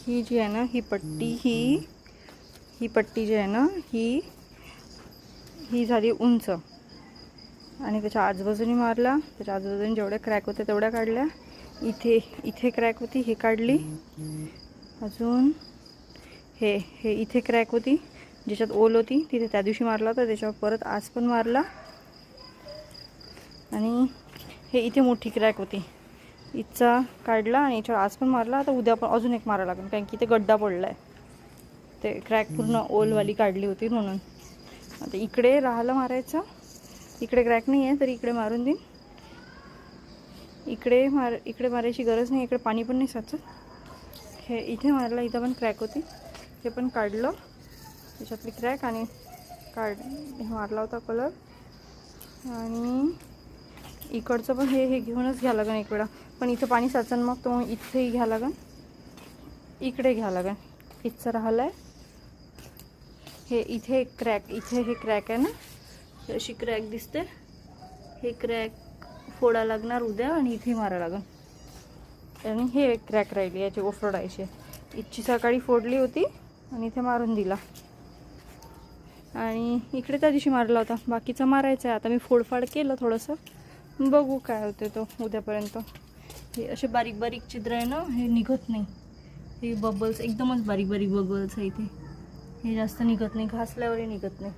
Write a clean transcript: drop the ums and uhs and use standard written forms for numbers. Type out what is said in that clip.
ही जी आहे ना ही पट्टी ही पट्टी जी आहे ना ही झाली उंच आणि त्याच्या आजूबाजूने मारला, त्याच्या आजूबाजूने जेवढ्या क्रॅक होते तेवढ्या काढल्या. इथे क्रॅक होती, हे काढली. अजून हे इथे क्रॅक होती ज्याच्यात ओल होती, तिथे त्या दिवशी मारला होता, त्याच्यावर परत आज पण मारला. आणि हे इथे मोठी क्रॅक होती, इथचा काढला आणि याच्यावर आज पण मारला. आता उद्या पण अजून एक मारायला लागेल, कारण की इथे गड्डा पडला आहे. ते क्रॅक पूर्ण ओलवाली काढली होती म्हणून. आता इकडे राहायला मारायचं, इकडे क्रॅक नाही आहे तरी इकडे मारून देईन. इकडे मारायची गरज नाही, इकडे पाणी पण नाही साचत. हे इथे मारला, इथं पण क्रॅक होती, हे पण काढलं त्याच्यातली क्रॅक आणि हे मारला होता कलर. आणि इकडचं पण हे घेऊनच घ्या लागेल एक वेळा, पण इथं पाणी साचन मग तो इथेही घ्या लागेल, इकडे घ्या लागेल. इथचं राहिलं आहे हे, इथे क्रॅक, इथे हे क्रॅक आहे ना, अशी क्रॅक दिसते, हे क्रॅक फोडा लागणार उद्या आणि इथे मारा लागेल. आणि हे क्रॅक राहिली याची ओफोडायची, इथची सकाळी फोडली होती आणि इथे मारून दिला. आणि इकडे त्या दिवशी मारला होता, बाकीचा मारायचा आहे. आता मी फोडफाड केलं थोडंसं, बघू काय होते तो उद्यापर्यंत. हे असे बारीक बारीक छिद्र आहे ना, हे निघत नाही. हे बबल्स एकदमच बारीक बारीक बबल्स आहे इथे, हे जास्त निघत नाही, घासल्यावरही निघत नाही.